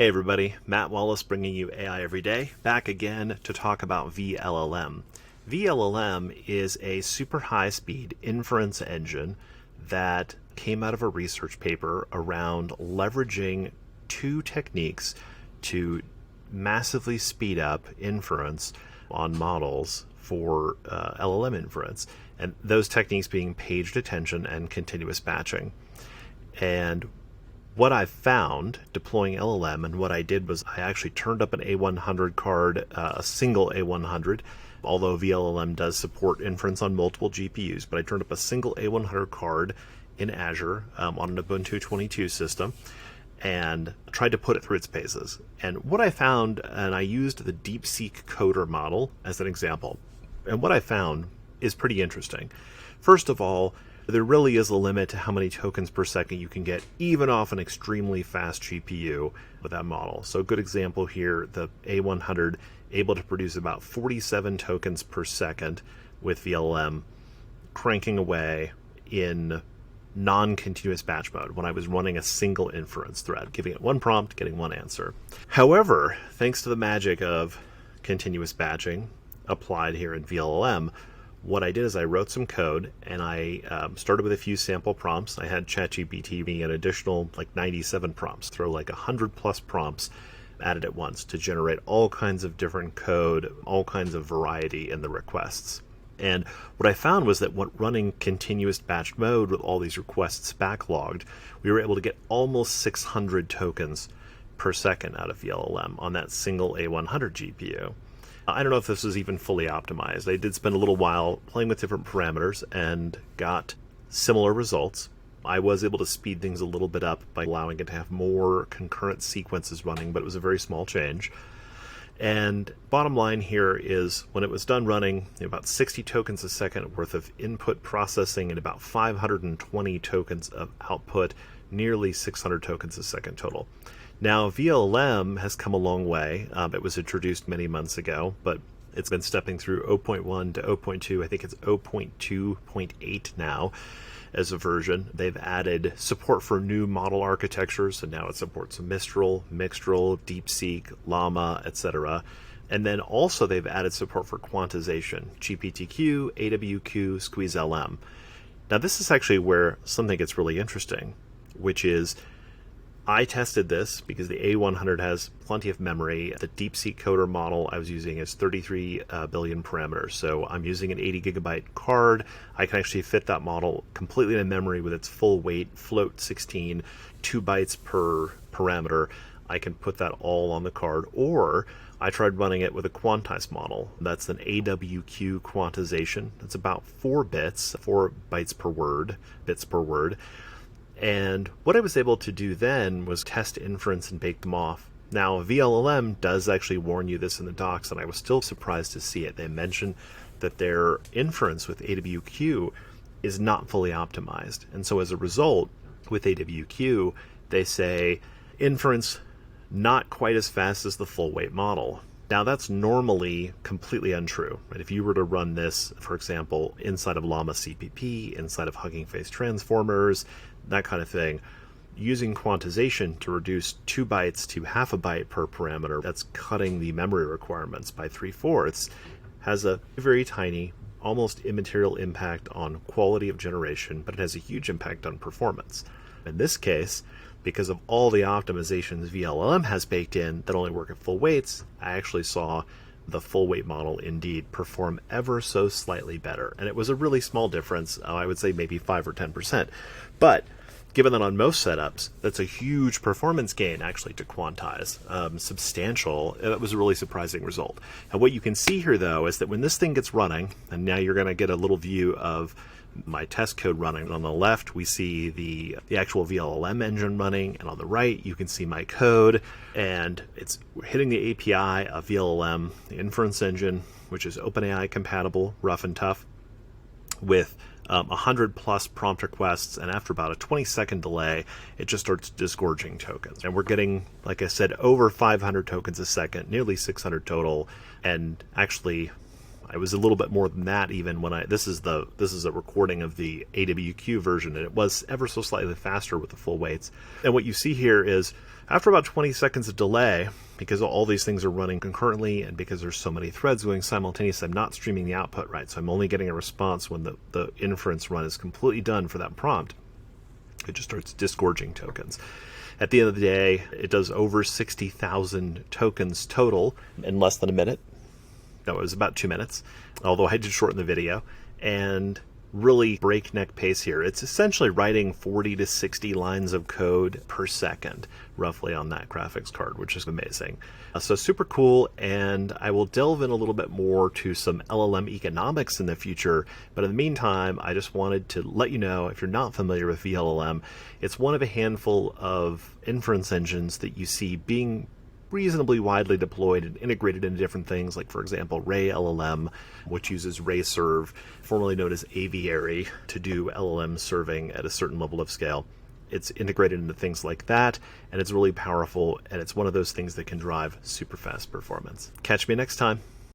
Hey everybody, Matt Wallace bringing you AI Every Day, back again to talk about vLLM. vLLM is a super high-speed inference engine that came out of a research paper around leveraging two techniques to massively speed up inference on models for LLM inference, and those techniques being paged attention and continuous batching. And what I found deploying LLM, and what I did was I actually turned up an A100 card, a single A100, although vLLM does support inference on multiple GPUs, but I turned up a single A100 card in Azure on an Ubuntu 22 system and tried to put it through its paces. And what I found, and I used the DeepSeek coder model as an example, and what I found is pretty interesting. First of all, there really is a limit to how many tokens per second you can get, even off an extremely fast GPU with that model. So a good example here, the A100 able to produce about 47 tokens per second with vLLM, cranking away in non-continuous batch mode when I was running a single inference thread, giving it one prompt, getting one answer. However, thanks to the magic of continuous batching applied here in vLLM, what I did is I wrote some code, and I started with a few sample prompts. I had ChatGPT be an additional 97 prompts, throw 100 plus prompts at it at once to generate all kinds of different code, all kinds of variety in the requests. And what I found was that when running continuous batch mode with all these requests backlogged, we were able to get almost 600 tokens per second out of vLLM on that single A100 GPU. I don't know if this is even fully optimized. I did spend a little while playing with different parameters and got similar results. I was able to speed things a little bit up by allowing it to have more concurrent sequences running, but it was a very small change. And bottom line here is when it was done running, about 60 tokens a second worth of input processing and about 520 tokens of output, nearly 600 tokens a second total. Now, vLLM has come a long way. It was introduced many months ago, but it's been stepping through 0.1 to 0.2. I think it's 0.2.8 now as a version. They've added support for new model architectures, and now it supports Mistral, DeepSeek, Llama, etc. And then also they've added support for quantization, GPTQ, AWQ, SqueezeLM. Now, this is actually where something gets really interesting, which is I tested this because the A100 has plenty of memory. The DeepSeek coder model I was using is 33 billion parameters. So I'm using an 80 gigabyte card. I can actually fit that model completely in memory with its full weight, float 16, 2 bytes per parameter. I can put that all on the card. Or I tried running it with a quantized model. That's an AWQ quantization. It's about 4 bits, 4 bytes per word, bits per word. And what I was able to do then was test inference and bake them off. Now, vLLM does actually warn you this in the docs, and I was still surprised to see it. They mentioned that their inference with AWQ is not fully optimized. And so as a result, with AWQ, they say inference not quite as fast as the full weight model. Now, that's normally completely untrue. Right? If you were to run this, for example, inside of Llama CPP, inside of Hugging Face transformers, that kind of thing, using quantization to reduce 2 bytes to half a byte per parameter, that's cutting the memory requirements by 3/4, has a very tiny, almost immaterial impact on quality of generation, but it has a huge impact on performance. In this case, because of all the optimizations vLLM has baked in that only work at full weights, I actually saw the full weight model indeed perform ever so slightly better. And it was a really small difference. I would say maybe 5 or 10%. But given that on most setups, that's a huge performance gain actually to quantize, substantial. That was a really surprising result. And what you can see here, though, is that when this thing gets running, and now you're going to get a little view of my test code running. On the left, we see the actual vLLM engine running, and on the right, you can see my code, and it's hitting the API of vLLM, the inference engine, which is OpenAI compatible, rough and tough, with 100 plus prompt requests, and after about a 20-second delay, it just starts disgorging tokens. And we're getting, like I said, over 500 tokens a second, nearly 600 total, and actually it was a little bit more than that even when this is a recording of the AWQ version, and it was ever so slightly faster with the full weights. And what you see here is After about 20 seconds of delay, because all these things are running concurrently and because there's so many threads going simultaneously, I'm not streaming the output, right? So I'm only getting a response when the inference run is completely done for that prompt. It just starts disgorging tokens. At the end of the day, it does over 60,000 tokens total in less than a minute. No, it was about 2 minutes, although I did shorten the video. And really breakneck pace here. It's essentially writing 40 to 60 lines of code per second, roughly, on that graphics card, which is amazing. So super cool, and I will delve in a little bit more to some LLM economics in the future, but in the meantime, I just wanted to let you know, if you're not familiar with vLLM, it's one of a handful of inference engines that you see being reasonably widely deployed and integrated into different things, like, for example, vLLM, which uses RayServe, formerly known as Aviary, to do LLM serving at a certain level of scale. It's integrated into things like that, and it's really powerful, and it's one of those things that can drive super fast performance. Catch me next time.